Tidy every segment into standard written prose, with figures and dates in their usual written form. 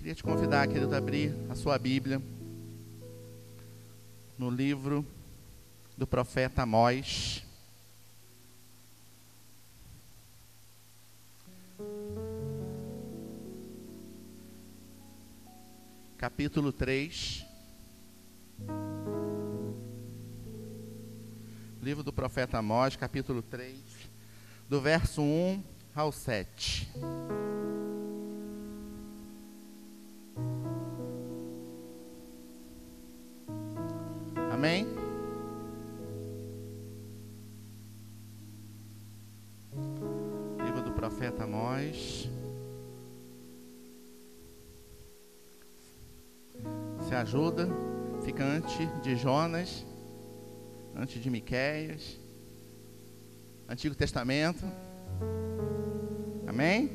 Queria te convidar, querido, a abrir a sua Bíblia no livro do profeta Amós. Capítulo 3. Livro do profeta Amós, capítulo 3, do verso 1 ao 7. Amém? Livro do profeta Amós. Se ajuda, fica antes de Jonas, antes de Miqueias, Antigo Testamento. Amém?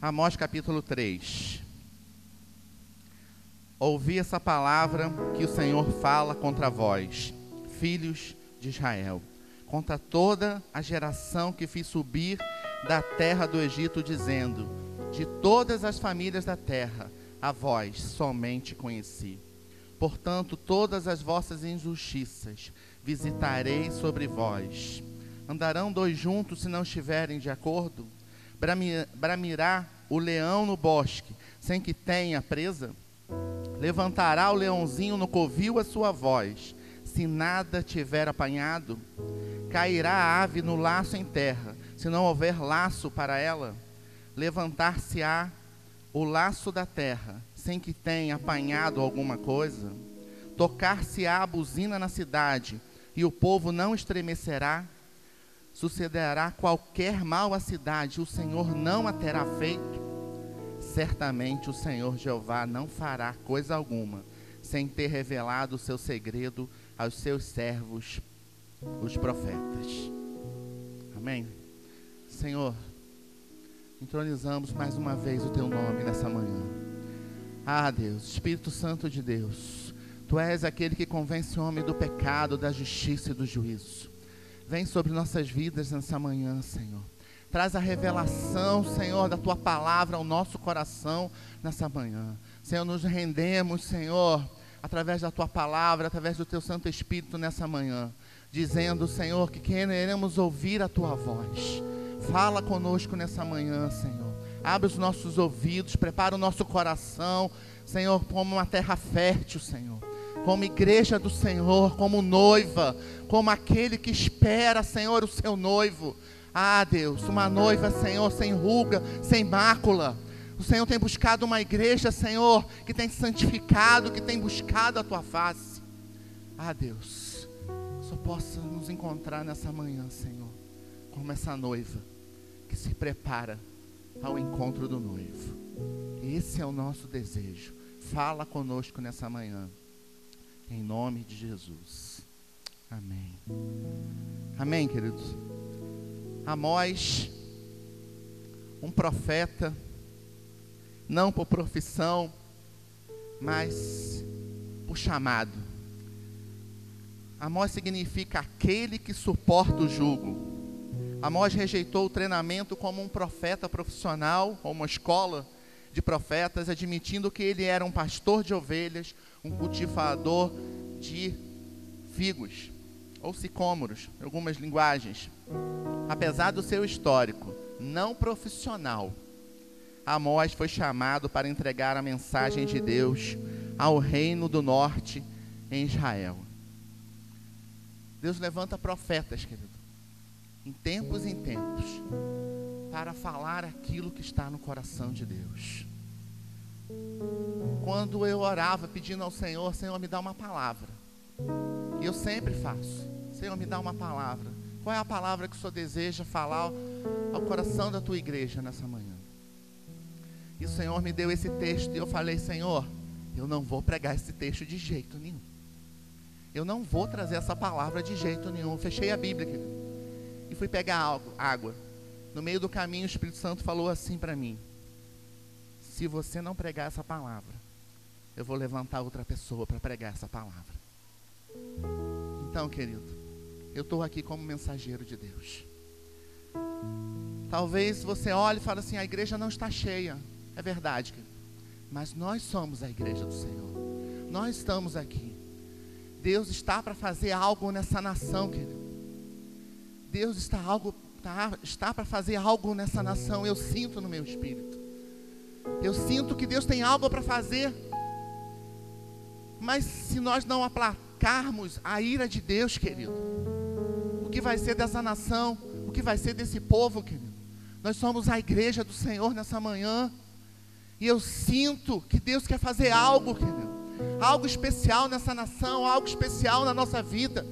Amós capítulo 3. Ouvi essa palavra que o Senhor fala contra vós, filhos de Israel, contra toda a geração que fiz subir da terra do Egito, dizendo: de todas as famílias da terra, a vós somente conheci. Portanto, todas as vossas injustiças visitarei sobre vós. Andarão dois juntos se não estiverem de acordo? Bramirá o leão no bosque, sem que tenha presa? Levantará o leãozinho no covil a sua voz, se nada tiver apanhado? Cairá a ave no laço em terra, se não houver laço para ela? Levantar-se-á o laço da terra, sem que tenha apanhado alguma coisa? Tocar-se-á a buzina na cidade, e o povo não estremecerá? Sucederá qualquer mal à cidade, o Senhor não a terá feito? Certamente o Senhor Jeová não fará coisa alguma, sem ter revelado o seu segredo aos seus servos, os profetas. Amém? Senhor, entronizamos mais uma vez o teu nome nessa manhã. Ah, Deus, Espírito Santo de Deus, tu és aquele que convence o homem do pecado, da justiça e do juízo. Vem sobre nossas vidas nessa manhã, Senhor. Traz a revelação, Senhor, da tua palavra ao nosso coração nessa manhã. Senhor, nos rendemos, Senhor, através da tua palavra, através do teu Santo Espírito nessa manhã, dizendo, Senhor, que queremos ouvir a tua voz. Fala conosco nessa manhã, Senhor. Abre os nossos ouvidos, prepara o nosso coração, Senhor, como uma terra fértil, Senhor. Como igreja do Senhor, como noiva, como aquele que espera, Senhor, o seu noivo. Ah, Deus, uma noiva, Senhor, sem ruga, sem mácula. O Senhor tem buscado uma igreja, Senhor, que tem santificado, que tem buscado a tua face. Ah, Deus, só possa nos encontrar nessa manhã, Senhor, como essa noiva que se prepara ao encontro do noivo. Esse é o nosso desejo. Fala conosco nessa manhã, em nome de Jesus. Amém. Amém, queridos. Amós, um profeta, não por profissão, mas por chamado. Amós significa aquele que suporta o jugo. Amós rejeitou o treinamento como um profeta profissional, ou uma escola de profetas, admitindo que ele era um pastor de ovelhas, um cultivador de figos, ou sicômoros, em algumas linguagens. Apesar do seu histórico não profissional, Amós foi chamado para entregar a mensagem de Deus ao reino do norte em Israel. Deus levanta profetas, querido, em tempos, para falar aquilo que está no coração de Deus. Quando eu orava pedindo ao Senhor, Senhor, me dá uma palavra. E eu sempre faço. Senhor, me dá uma palavra. Qual é a palavra que o Senhor deseja falar ao coração da tua igreja nessa manhã? E o Senhor me deu esse texto e eu falei, Senhor, eu não vou pregar esse texto de jeito nenhum. Eu não vou trazer essa palavra de jeito nenhum. Fechei a Bíblia, querido, e fui pegar água. No meio do caminho, o Espírito Santo falou assim para mim: se você não pregar essa palavra, eu vou levantar outra pessoa para pregar essa palavra. Então, querido, eu estou aqui como mensageiro de Deus. Talvez você olhe e fale assim: a igreja não está cheia. É verdade, querido. Mas nós somos a igreja do Senhor. Nós estamos aqui. Deus está para fazer algo nessa nação, querido. Deus está para fazer algo nessa nação. Eu sinto no meu espírito. Eu sinto que Deus tem algo para fazer. Mas se nós não aplacarmos a ira de Deus, querido, o que vai ser dessa nação? O que vai ser desse povo, querido? Nós somos a igreja do Senhor nessa manhã. E eu sinto que Deus quer fazer algo, querido. Algo especial nessa nação, algo especial na nossa vida.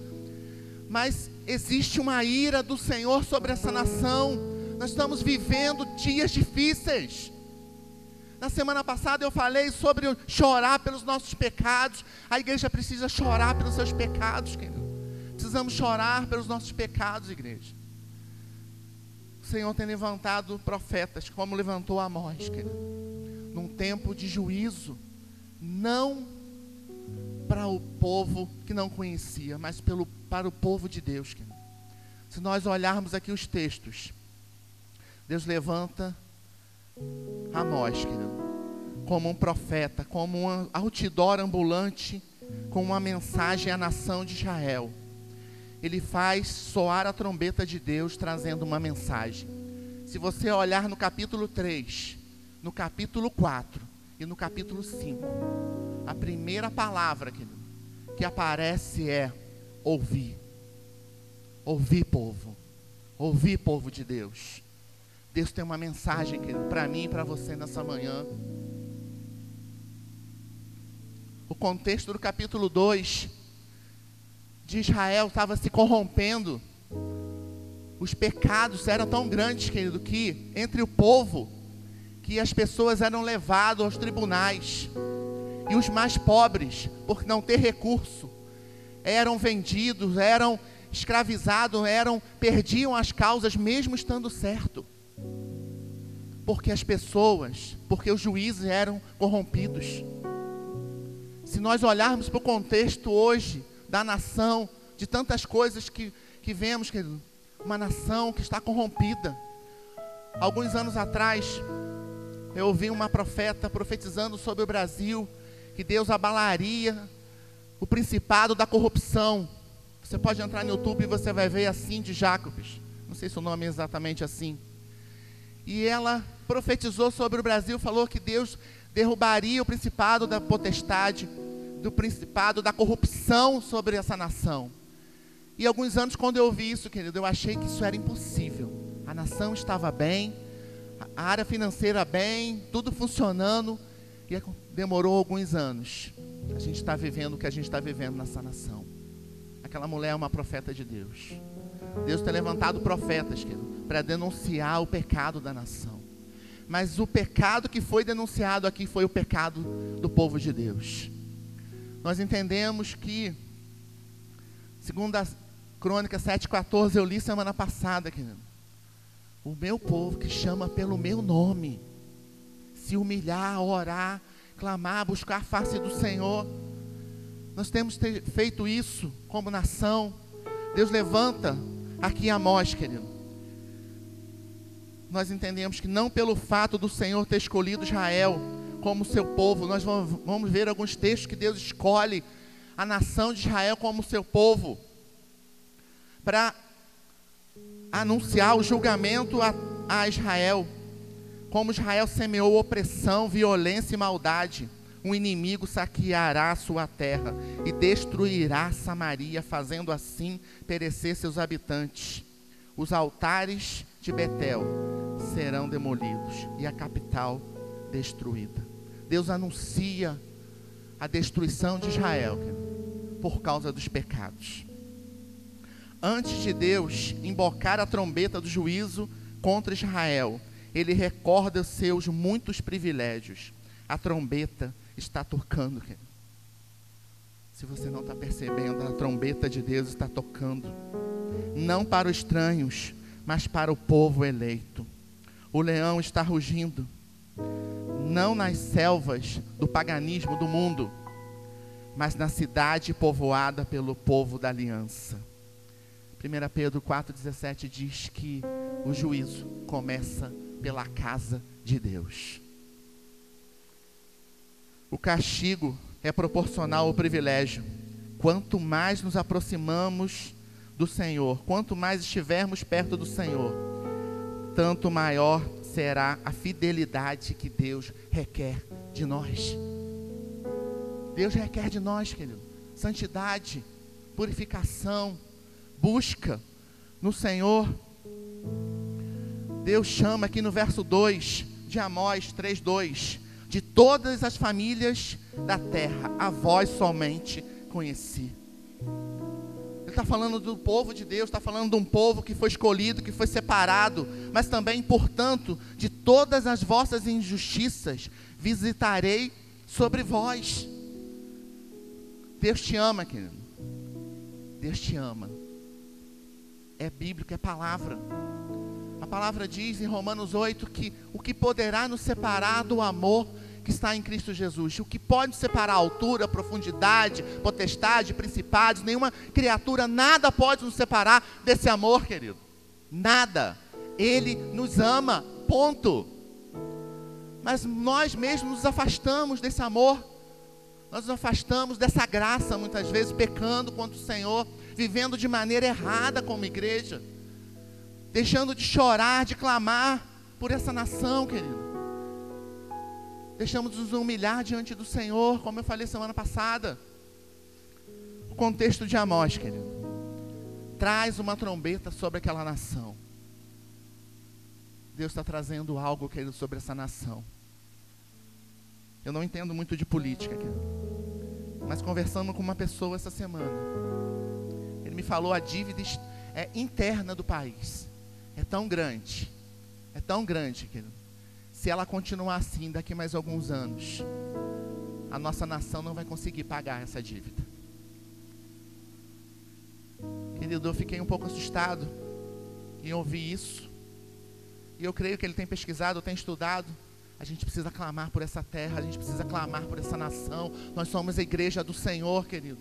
Mas existe uma ira do Senhor sobre essa nação. Nós estamos vivendo dias difíceis. Na semana passada eu falei sobre chorar pelos nossos pecados. A igreja precisa chorar pelos seus pecados, querido. Precisamos chorar pelos nossos pecados, igreja. O Senhor tem levantado profetas, como levantou Amós, querido, num tempo de juízo, não para o povo que não conhecia, mas para o povo de Deus, querido. Se nós olharmos aqui os textos, Deus levanta Amós, querido, como um profeta, como um outdoor ambulante, com uma mensagem à nação de Israel. Ele faz soar a trombeta de Deus, trazendo uma mensagem. Se você olhar no capítulo 3, no capítulo 4 e no capítulo 5, a primeira palavra, querido, que aparece é ouvir. Ouvir, povo. Ouvir, povo de Deus. Deus tem uma mensagem, querido, para mim e para você nessa manhã. O contexto do capítulo 2 de Israel estava se corrompendo. Os pecados eram tão grandes, querido, que entre o povo, que as pessoas eram levadas aos tribunais. E os mais pobres, por não ter recurso, eram vendidos, eram escravizados, perdiam as causas mesmo estando certo. Porque os juízes eram corrompidos. Se nós olharmos para o contexto hoje da nação, de tantas coisas que vemos, querido, uma nação que está corrompida. Alguns anos atrás, eu ouvi uma profeta profetizando sobre o Brasil, que Deus abalaria o principado da corrupção. Você pode entrar no YouTube e você vai ver a Cindy Jacobs. Não sei se o nome é exatamente assim. E ela profetizou sobre o Brasil, falou que Deus derrubaria o principado da potestade, do principado da corrupção sobre essa nação. E alguns anos, quando eu ouvi isso, querido, eu achei que isso era impossível. A nação estava bem, a área financeira bem, tudo funcionando, e demorou alguns anos. A gente está vivendo o que a gente está vivendo nessa nação. Aquela mulher é uma profeta de Deus. Deus tem levantado profetas, querido, para denunciar o pecado da nação. Mas o pecado que foi denunciado aqui foi o pecado do povo de Deus. Nós entendemos que, segundo a Crônica 7,14, eu li semana passada, querido, o meu povo que chama pelo meu nome, se humilhar, orar, clamar, buscar a face do Senhor. Nós temos feito isso como nação. Deus levanta aqui Amós, querido. Nós entendemos que não pelo fato do Senhor ter escolhido Israel como seu povo, nós vamos ver alguns textos que Deus escolhe a nação de Israel como seu povo, para anunciar o julgamento a Israel. Como Israel semeou opressão, violência e maldade, um inimigo saqueará a sua terra e destruirá Samaria, fazendo assim perecer seus habitantes. Os altares de Betel serão demolidos e a capital destruída. Deus anuncia a destruição de Israel por causa dos pecados. Antes de Deus embocar a trombeta do juízo contra Israel, Ele recorda os seus muitos privilégios. A trombeta está tocando. Se você não está percebendo, a trombeta de Deus está tocando. Não para os estranhos, mas para o povo eleito. O leão está rugindo. Não nas selvas do paganismo do mundo, mas na cidade povoada pelo povo da aliança. 1 Pedro 4,17 diz que o juízo começa pela casa de Deus. O castigo é proporcional ao privilégio. Quanto mais nos aproximamos do Senhor, quanto mais estivermos perto do Senhor, tanto maior será a fidelidade que Deus requer de nós. Deus requer de nós, querido, santidade, purificação, busca no Senhor. Deus chama aqui no verso 2 de Amós 3:2, de todas as famílias da terra, a vós somente conheci. Ele está falando do povo de Deus, está falando de um povo que foi escolhido, que foi separado, mas também, portanto, de todas as vossas injustiças visitarei sobre vós. Deus te ama, querido. Deus te ama. É bíblico, é palavra. A palavra diz em Romanos 8 que o que poderá nos separar do amor que está em Cristo Jesus? O que pode nos separar? Altura, profundidade, potestade, principados, nenhuma criatura, nada pode nos separar desse amor, querido. Nada. Ele nos ama, ponto. Mas nós mesmos nos afastamos desse amor. Nós nos afastamos dessa graça, muitas vezes pecando contra o Senhor, vivendo de maneira errada como igreja, deixando de chorar, de clamar por essa nação, querido. Deixamos de nos humilhar diante do Senhor, como eu falei semana passada. O contexto de Amós, querido, traz uma trombeta sobre aquela nação. Deus está trazendo algo, querido, sobre essa nação. Eu não entendo muito de política, querido, mas conversando com uma pessoa essa semana, ele me falou a dívida interna do país. É tão grande, querido. Se ela continuar assim, daqui mais alguns anos, a nossa nação não vai conseguir pagar essa dívida. Querido, eu fiquei um pouco assustado em ouvir isso. E eu creio que ele tem pesquisado, tem estudado. A gente precisa clamar por essa terra, a gente precisa clamar por essa nação. Nós somos a igreja do Senhor, querido.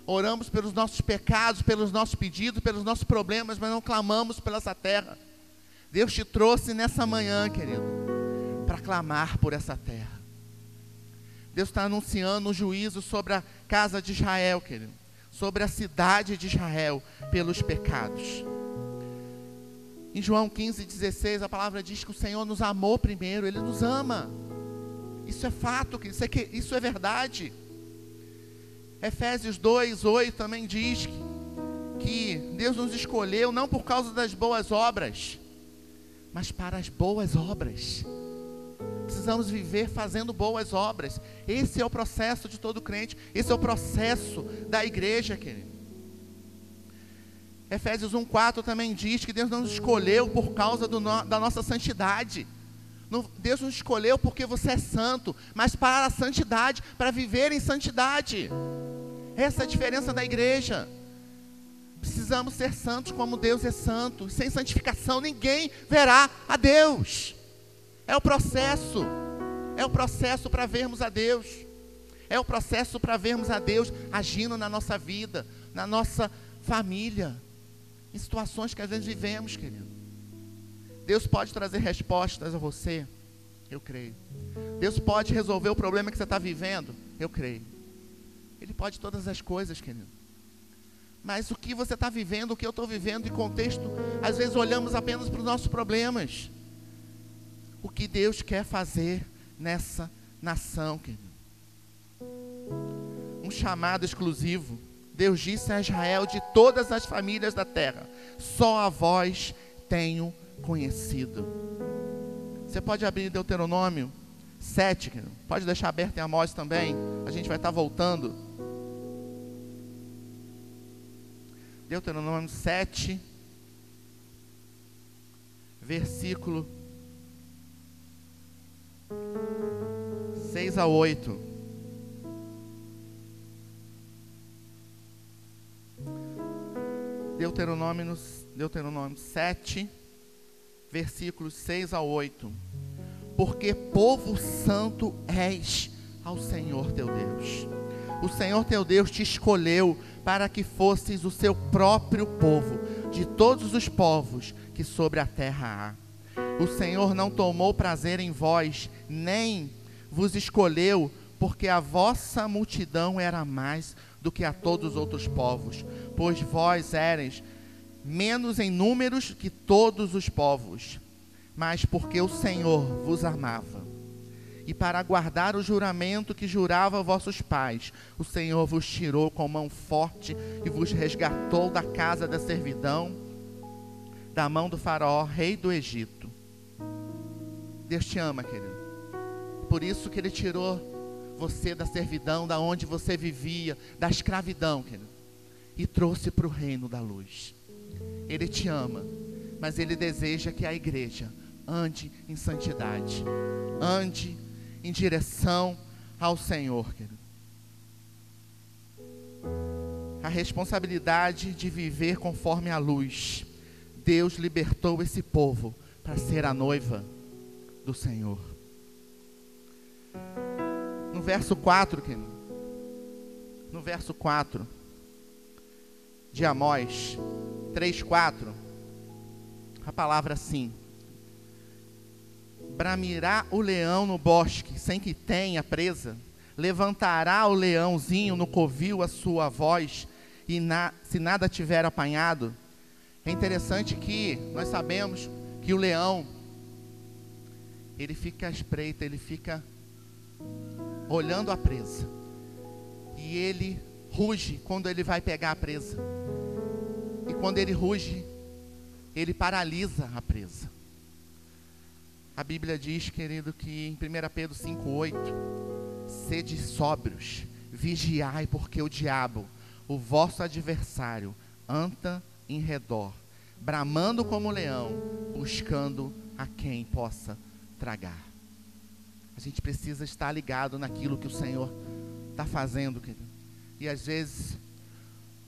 Oramos pelos nossos pecados, pelos nossos pedidos, pelos nossos problemas, mas não clamamos por essa terra. Deus te trouxe nessa manhã, querido, para clamar por essa terra. Deus está anunciando um juízo sobre a casa de Israel, querido, sobre a cidade de Israel, pelos pecados. Em João 15:16, a palavra diz que o Senhor nos amou primeiro, Ele nos ama. Isso é fato, isso é verdade. Efésios 2:8 também diz que Deus nos escolheu não por causa das boas obras, mas para as boas obras. Precisamos viver fazendo boas obras. Esse é o processo de todo crente. Esse é o processo da igreja, querido. Efésios 1:4 também diz que Deus não nos escolheu por causa da nossa santidade. Deus nos escolheu porque você é santo, mas para a santidade, para viver em santidade. Essa é a diferença da igreja. Precisamos ser santos como Deus é santo. Sem santificação ninguém verá a Deus. É o processo para vermos a Deus. É o processo para vermos a Deus agindo na nossa vida, na nossa família, em situações que às vezes vivemos, querido. Deus pode trazer respostas a você, eu creio. Deus pode resolver o problema que você está vivendo, eu creio. Ele pode todas as coisas, querido. Mas o que você está vivendo, o que eu estou vivendo, em contexto, às vezes olhamos apenas para os nossos problemas. O que Deus quer fazer nessa nação, querido. Um chamado exclusivo. Deus disse a Israel: de todas as famílias da terra, só a vós tenho conhecido. Você pode abrir Deuteronômio 7, querido. Pode deixar aberto em Amós também. A gente vai estar voltando. Deuteronômio 7, versículo 6 a 8. Deuteronômio 7, versículos 6 a 8. Porque povo santo és ao Senhor teu Deus. O Senhor teu Deus te escolheu para que fosseis o seu próprio povo, de todos os povos que sobre a terra há. O Senhor não tomou prazer em vós, nem vos escolheu porque a vossa multidão era mais do que a todos os outros povos, pois vós éreis menos em números que todos os povos, mas porque o Senhor vos amava. E para guardar o juramento que jurava a vossos pais, o Senhor vos tirou com mão forte e vos resgatou da casa da servidão, da mão do faraó, rei do Egito. Deus te ama, querido. Por isso que Ele tirou você da servidão, da onde você vivia, da escravidão, querido, e trouxe para o reino da luz. Ele te ama, mas Ele deseja que a igreja ande em santidade, ande em direção ao Senhor, querido. A responsabilidade de viver conforme a luz. Deus libertou esse povo para ser a noiva do Senhor. No verso 4, querido, no verso 4 de Amós 3:4, a palavra assim: bramirá o leão no bosque, sem que tenha presa, levantará o leãozinho no covil a sua voz, e se nada tiver apanhado. É interessante que nós sabemos que o leão, ele fica à espreita, ele fica olhando a presa, e ele ruge quando ele vai pegar a presa, e quando ele ruge, ele paralisa a presa. A Bíblia diz, querido, que em 1 Pedro 5:8, sede sóbrios, vigiai, porque o diabo, o vosso adversário, anda em redor, bramando como leão, buscando a quem possa tragar. A gente precisa estar ligado naquilo que o Senhor está fazendo, querido. E às vezes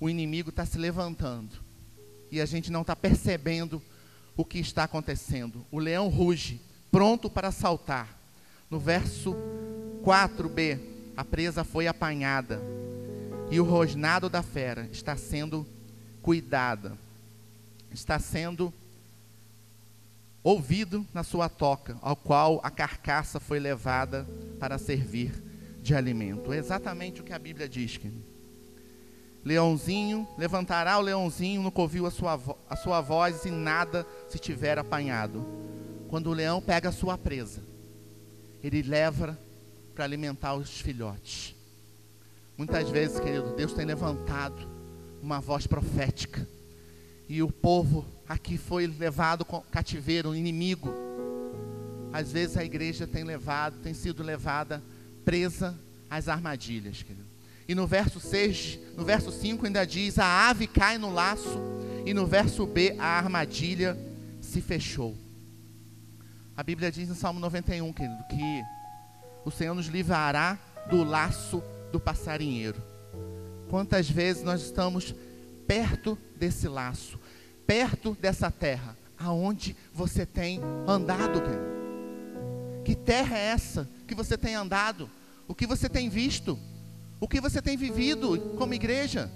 o inimigo está se levantando e a gente não está percebendo o que está acontecendo. O leão ruge, pronto para saltar. No verso 4b, a presa foi apanhada e o rosnado da fera está sendo cuidada, está sendo ouvido na sua toca, ao qual a carcaça foi levada para servir de alimento. É exatamente o que a Bíblia diz, querido. Leãozinho, levantará o leãozinho no covil a sua voz, e nada se tiver apanhado. Quando o leão pega a sua presa, ele leva para alimentar os filhotes. Muitas vezes, querido, Deus tem levantado uma voz profética, e o povo aqui foi levado com cativeiro, o inimigo. Às vezes a igreja tem sido levada presa às armadilhas, querido. E no verso 5 ainda diz: a ave cai no laço, e no verso B, a armadilha se fechou. A Bíblia diz em Salmo 91, querido, que o Senhor nos livrará do laço do passarinheiro. Quantas vezes nós estamos perto desse laço, perto dessa terra, aonde você tem andado, querido? Que terra é essa que você tem andado? O que você tem visto? O que você tem vivido como igreja?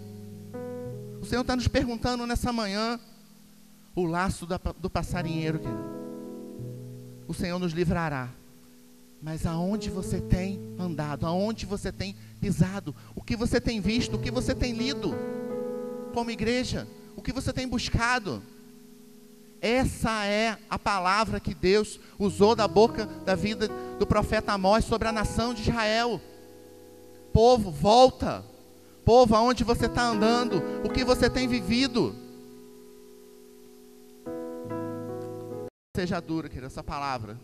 O Senhor está nos perguntando nessa manhã. O laço do passarinheiro, querido, o Senhor nos livrará. Mas aonde você tem andado? Aonde você tem pisado? O que você tem visto? O que você tem lido como igreja? O que você tem buscado? Essa é a palavra que Deus usou da boca da vida do profeta Amós sobre a nação de Israel. Povo, volta. Povo, aonde você está andando? O que você tem vivido? Seja dura, querido, essa palavra.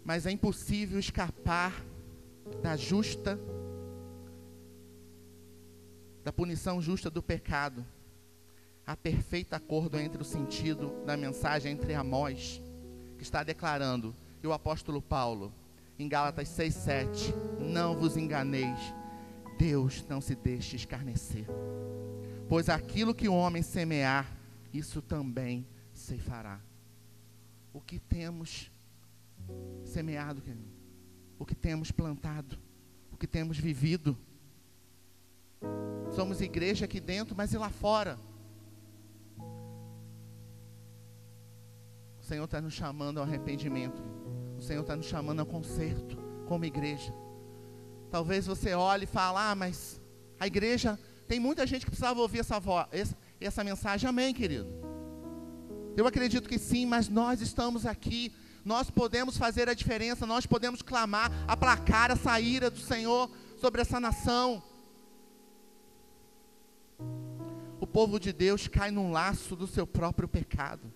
Mas é impossível escapar da punição justa do pecado. Há perfeito acordo entre o sentido da mensagem entre Amós, que está declarando, e o apóstolo Paulo, em Gálatas 6:7, não vos enganeis, Deus não se deixe escarnecer, pois aquilo que o homem semear, isso também ceifará. O que temos semeado, querido? O que temos plantado? O que temos vivido? Somos igreja aqui dentro, mas e lá fora? O Senhor está nos chamando ao arrependimento. O Senhor está nos chamando ao conserto. como igreja. Talvez você olhe e fale, mas a igreja, tem muita gente que precisava ouvir essa mensagem. Amém, querido? Eu acredito que sim, mas nós estamos aqui, nós podemos fazer a diferença, nós podemos clamar, aplacar essa ira do Senhor sobre essa nação. O povo de Deus cai num laço do seu próprio pecado.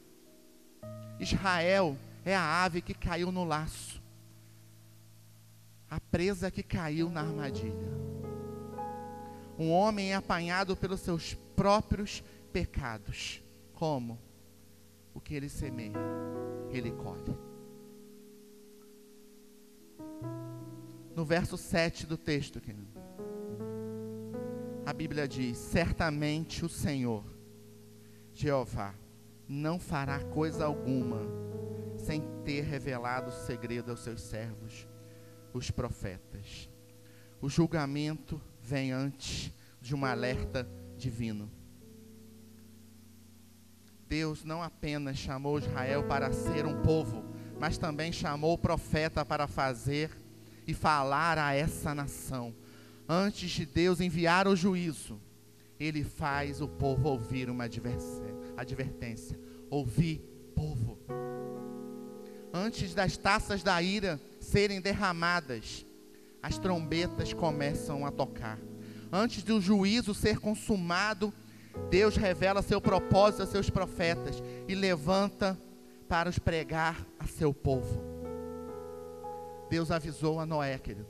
Israel é a ave que caiu no laço, a presa que caiu na armadilha. Um homem é apanhado pelos seus próprios pecados. Como? O que ele semeia, ele colhe. No verso 7 do texto, querido, a Bíblia diz: certamente o Senhor, Jeová, não fará coisa alguma sem ter revelado o segredo aos seus servos, os profetas. O julgamento vem antes de um alerta divino. Deus não apenas chamou Israel para ser um povo, mas também chamou o profeta para fazer e falar a essa nação. Antes de Deus enviar o juízo, Ele faz o povo ouvir uma advertência. Ouvir, povo. Antes das taças da ira serem derramadas, as trombetas começam a tocar. Antes do juízo ser consumado, Deus revela seu propósito a seus profetas e levanta para os pregar a seu povo. Deus avisou a Noé, querido,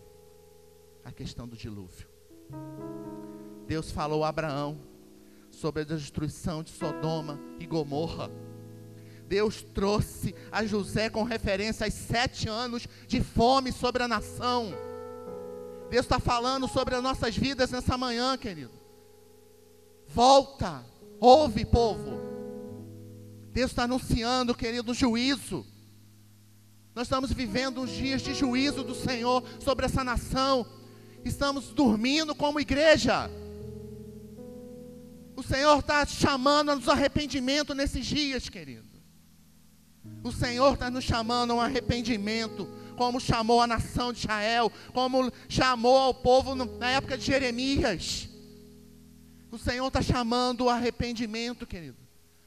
a questão do dilúvio. Deus falou a Abraão sobre a destruição de Sodoma e Gomorra. Deus trouxe a José com referência aos 7 anos de fome sobre a nação. Deus está falando sobre as nossas vidas nessa manhã, querido. Volta, ouve, povo. Deus está anunciando, querido, juízo. Nós estamos vivendo uns dias de juízo do Senhor sobre essa nação. Estamos dormindo como igreja. O Senhor está chamando-nos ao arrependimento nesses dias, querido. O Senhor está nos chamando a um arrependimento, como chamou a nação de Israel, como chamou ao povo na época de Jeremias. O Senhor está chamando o arrependimento, querido,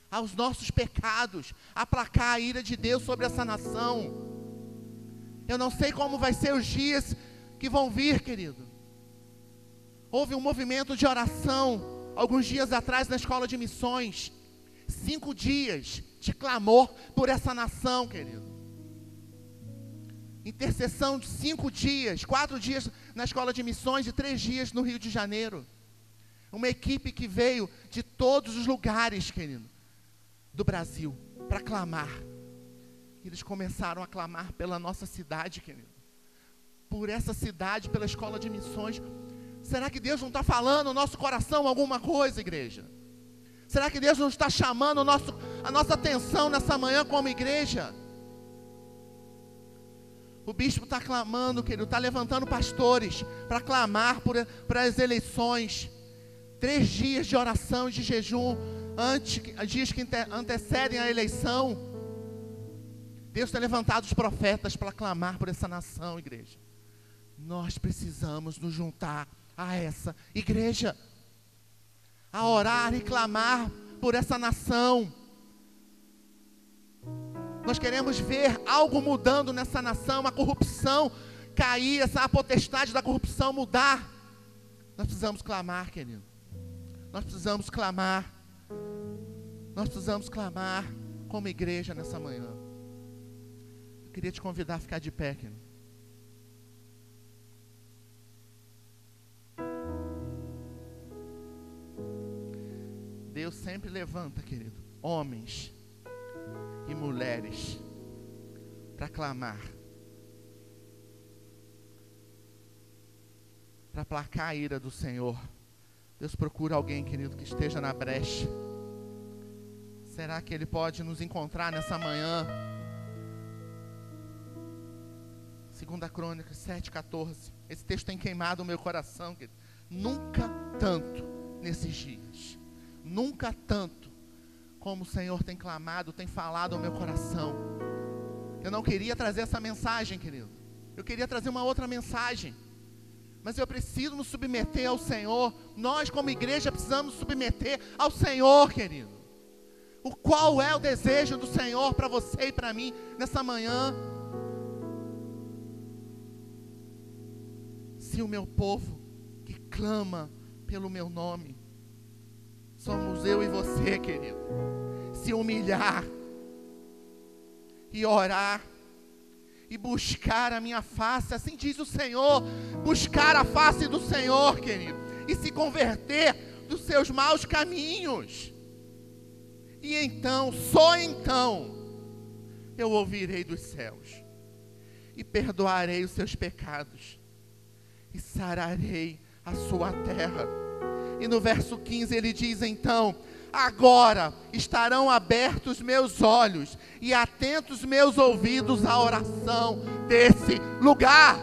aos nossos pecados, aplacar a ira de Deus sobre essa nação. Eu não sei como vai ser os dias que vão vir, querido. Houve um movimento de oração, alguns dias atrás na escola de missões. 5 dias de clamor por essa nação, querido. Intercessão de 5 dias, 4 dias na escola de missões e 3 dias no Rio de Janeiro. Uma equipe que veio de todos os lugares, querido, do Brasil, para clamar. Eles começaram a clamar pela nossa cidade, querido. Por essa cidade, pela escola de missões. Será que Deus não está falando no nosso coração alguma coisa, igreja? Será que Deus não está chamando a nossa atenção nessa manhã como igreja? O bispo está clamando, querido, está levantando pastores para clamar por as eleições. 3 dias de oração e de jejum, dias que antecedem a eleição. Deus tem levantado os profetas para clamar por essa nação, igreja. Nós precisamos nos juntar a essa igreja, a orar e clamar por essa nação. Nós queremos ver algo mudando nessa nação, a corrupção cair, a potestade da corrupção mudar. Nós precisamos clamar, querido. Nós precisamos clamar. Nós precisamos clamar como igreja nessa manhã. Eu queria te convidar a ficar de pé, querido. Deus sempre levanta, querido, homens e mulheres para clamar, para aplacar a ira do Senhor. Deus procura alguém, querido, que esteja na brecha. Será que Ele pode nos encontrar nessa manhã? 2 Crônicas 7:14. Esse texto tem queimado o meu coração, querido. Nunca tanto nesses dias. Nunca tanto como o Senhor tem clamado, tem falado ao meu coração. Eu não queria trazer essa mensagem, querido. Eu queria trazer uma outra mensagem, mas eu preciso me submeter ao Senhor. Nós, como igreja, precisamos submeter ao Senhor, querido. Qual é o desejo do Senhor para você e para mim nessa manhã? Se o meu povo que clama pelo meu nome, somos eu e você, querido, se humilhar e orar e buscar a minha face, assim diz o Senhor, buscar a face do Senhor, querido, e se converter dos seus maus caminhos, e então, só então, eu ouvirei dos céus, e perdoarei os seus pecados, e sararei a sua terra. E no verso 15 ele diz então: agora estarão abertos meus olhos e atentos meus ouvidos à oração desse lugar.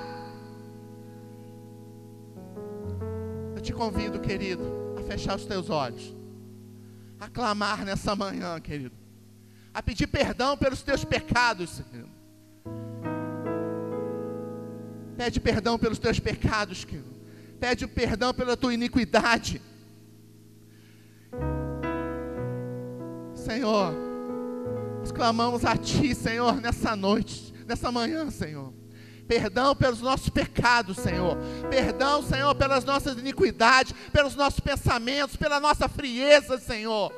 Eu te convido, querido, a fechar os teus olhos, a clamar nessa manhã, querido, a pedir perdão pelos teus pecados, querido. Pede perdão pelos teus pecados, querido. Pede perdão pela tua iniquidade. Senhor, nós clamamos a Ti, Senhor, nessa noite, nessa manhã, Senhor. Perdão pelos nossos pecados, Senhor. Perdão, Senhor, pelas nossas iniquidades, pelos nossos pensamentos, pela nossa frieza, Senhor.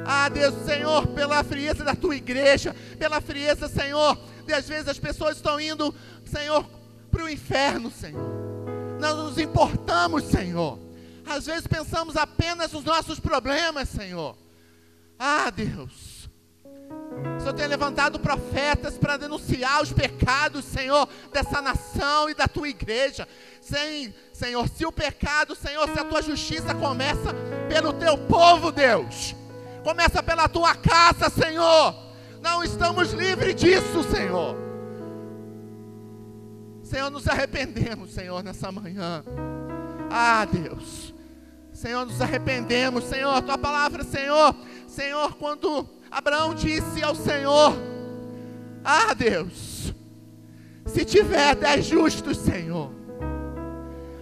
Ah, Deus, Senhor, pela frieza da Tua igreja, pela frieza, Senhor, de às vezes as pessoas estão indo, Senhor, para o inferno, Senhor. Nós nos importamos, Senhor. Às vezes pensamos apenas nos nossos problemas, Senhor. Ah, Deus, o Senhor tem levantado profetas para denunciar os pecados, Senhor, dessa nação e da Tua igreja. Senhor, se o pecado, Senhor, se a Tua justiça começa pelo Teu povo, Deus, começa pela Tua casa, Senhor, não estamos livres disso, Senhor. Senhor, nos arrependemos, Senhor, nessa manhã. Ah, Deus, Senhor, nos arrependemos, Senhor, a Tua palavra, Senhor, quando Abraão disse ao Senhor: ah, Deus, se tiver 10 justos, Senhor,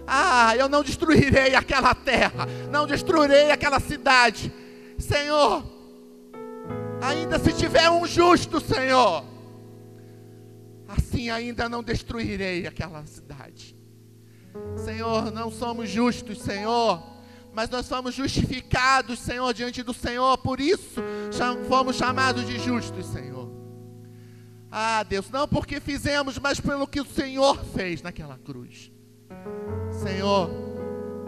ah, eu não destruirei aquela terra, não destruirei aquela cidade, Senhor, ainda se tiver um justo, Senhor, assim ainda não destruirei aquela cidade. Senhor, não somos justos, Senhor, mas nós somos justificados, Senhor, diante do Senhor, por isso fomos chamados de justos, Senhor. Ah, Deus, não porque fizemos, mas pelo que o Senhor fez naquela cruz. Senhor,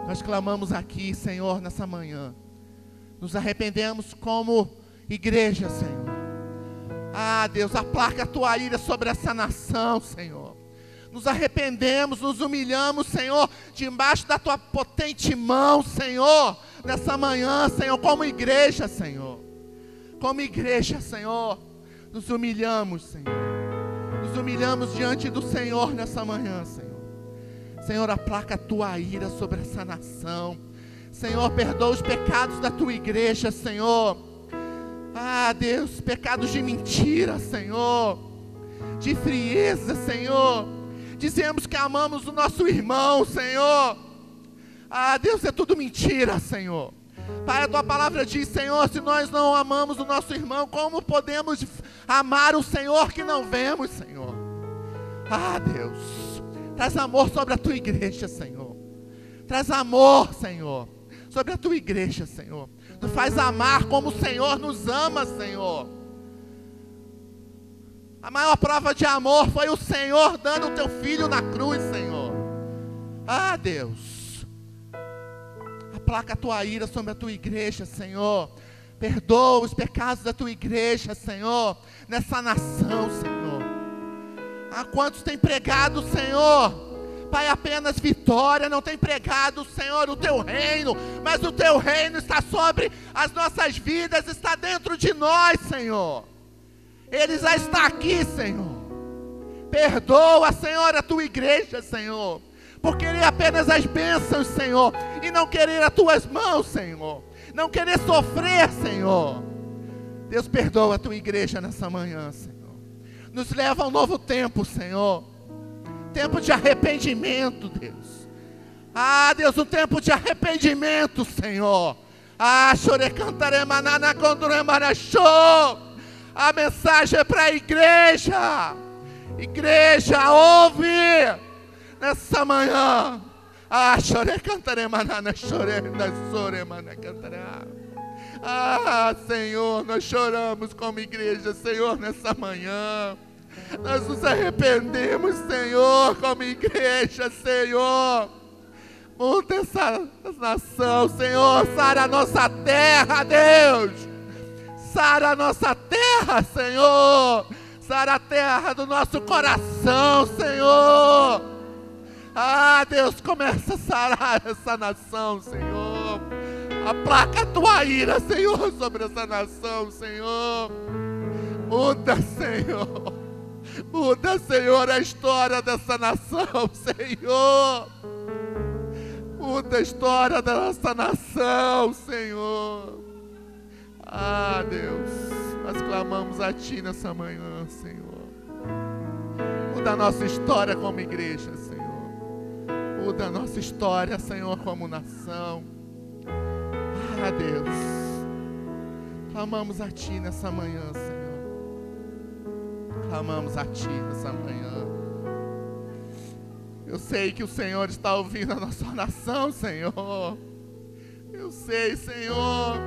nós clamamos aqui, Senhor, nessa manhã, nos arrependemos como igreja, Senhor. Ah, Deus, aplaca a Tua ira sobre essa nação, Senhor. Nos arrependemos, nos humilhamos, Senhor, debaixo da Tua potente mão, Senhor, nessa manhã, Senhor, como igreja, Senhor. Como igreja, Senhor, nos humilhamos, Senhor. Nos humilhamos diante do Senhor nessa manhã, Senhor. Senhor, aplaca a Tua ira sobre essa nação. Senhor, perdoa os pecados da Tua igreja, Senhor. Ah, Deus, pecados de mentira, Senhor, de frieza, Senhor. Dizemos que amamos o nosso irmão, Senhor. Ah, Deus, é tudo mentira, Senhor. Pai, a Tua palavra diz, Senhor, se nós não amamos o nosso irmão, como podemos amar o Senhor que não vemos, Senhor? Ah, Deus, traz amor sobre a Tua igreja, Senhor. Traz amor, Senhor, sobre a Tua igreja, Senhor. Nos faz amar como o Senhor nos ama, Senhor. A maior prova de amor foi o Senhor dando o Teu Filho na cruz, Senhor. Ah, Deus, aplaca a Tua ira sobre a Tua igreja, Senhor. Perdoa os pecados da Tua igreja, Senhor, nessa nação, Senhor. Há quantos têm pregado, Senhor, Pai, apenas vitória, não tem pregado, Senhor, o Teu reino, mas o Teu reino está sobre as nossas vidas, está dentro de nós, Senhor. Ele já está aqui, Senhor. Perdoa, Senhor, a Tua igreja, Senhor, por querer apenas as bênçãos, Senhor, e não querer as Tuas mãos, Senhor, não querer sofrer, Senhor. Deus, perdoa a Tua igreja nessa manhã, Senhor. Nos leva a um novo tempo, Senhor. tempo de arrependimento, Deus. Ah, Deus, um tempo de arrependimento, Senhor. Ah, chorecantaremanana conduremanachô. A mensagem é para a igreja. Igreja, ouve nessa manhã. Ah, chorecantaremanana choremana cantará. Ah, Senhor, nós choramos como igreja, Senhor, nessa manhã. Nós nos arrependemos, Senhor, como igreja, Senhor. Muda essa nação, Senhor. Sara a nossa terra, Deus. Sara a nossa terra, Senhor. Sara a terra do nosso coração, Senhor. Ah, Deus, começa a sarar essa nação, Senhor. Aplaca a tua ira, Senhor, sobre essa nação, Senhor. Muda, Senhor. Muda, Senhor, a história dessa nação, Senhor. Muda a história da nossa nação, Senhor. Ah, Deus, nós clamamos a Ti nessa manhã, Senhor. Muda a nossa história como igreja, Senhor. Muda a nossa história, Senhor, como nação. Ah, Deus, clamamos a Ti nessa manhã, Senhor. Clamamos a Ti nessa manhã. Eu sei que o Senhor está ouvindo a nossa oração, Senhor. Eu sei, Senhor,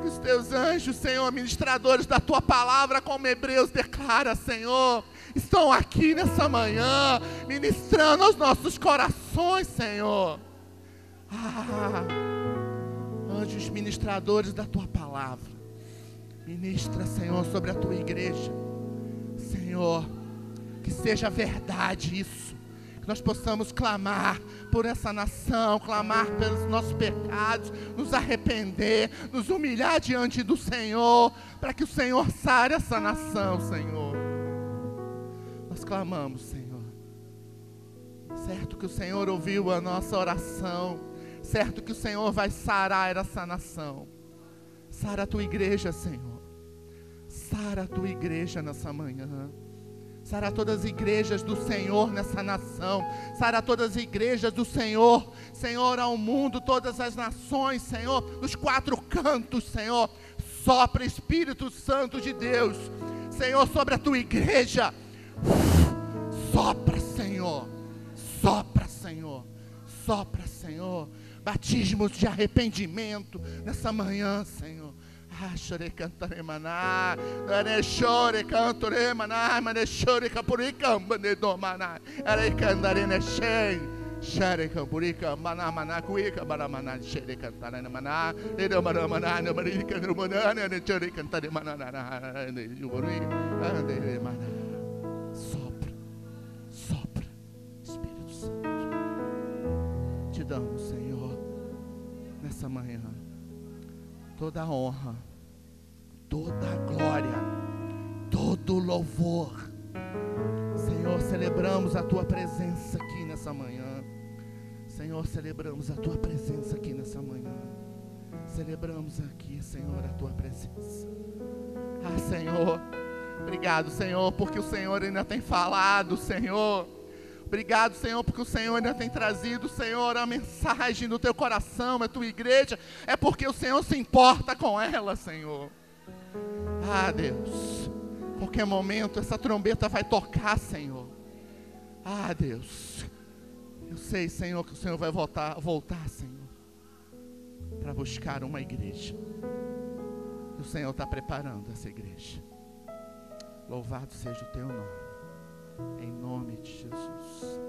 que os Teus anjos, Senhor, ministradores da Tua palavra, como Hebreus declara, Senhor, estão aqui nessa manhã, ministrando aos nossos corações, Senhor. Ah, anjos ministradores da Tua palavra, ministra, Senhor, sobre a Tua igreja. Senhor, que seja verdade isso, que nós possamos clamar por essa nação, clamar pelos nossos pecados, nos arrepender, nos humilhar diante do Senhor, para que o Senhor sare essa nação, Senhor. Nós clamamos, Senhor. Certo que o Senhor ouviu a nossa oração, certo que o Senhor vai sarar essa nação. Sara a Tua igreja, Senhor. Sara a Tua igreja nessa manhã. Sara todas as igrejas do Senhor nessa nação. Sara todas as igrejas do Senhor. Senhor, ao mundo, todas as nações, Senhor, nos quatro cantos, Senhor. Sopra, Espírito Santo de Deus, Senhor, sobre a Tua igreja. Sopra, Senhor. Sopra, Senhor. Sopra, Senhor. Batismos de arrependimento nessa manhã, Senhor. Ah, chore cantare maná, ane chore cantore maná, mane chore capurica, mane domana, are cantare ne shei, share capurica, maná maná cuica, maná maná shore cantare maná, e do maná maná, no marica no maná, ne chore cantare maná, ne juri, ande maná. Sopra, sopra, Espírito Santo. Te damos, Senhor, nessa manhã, toda a honra, toda a glória, todo o louvor. Senhor, celebramos a Tua presença aqui nessa manhã. Senhor, celebramos a Tua presença aqui nessa manhã. Celebramos aqui, Senhor, a Tua presença. Ah, Senhor, obrigado, Senhor, porque o Senhor ainda tem falado, Senhor. Obrigado, Senhor, porque o Senhor ainda tem trazido, Senhor, a mensagem do Teu coração, a Tua igreja. É porque o Senhor se importa com ela, Senhor. Ah, Deus, qualquer momento essa trombeta vai tocar, Senhor. Ah, Deus, eu sei, Senhor, que o Senhor vai voltar, Senhor, para buscar uma igreja. E o Senhor está preparando essa igreja. Louvado seja o Teu nome. Em nome de Jesus.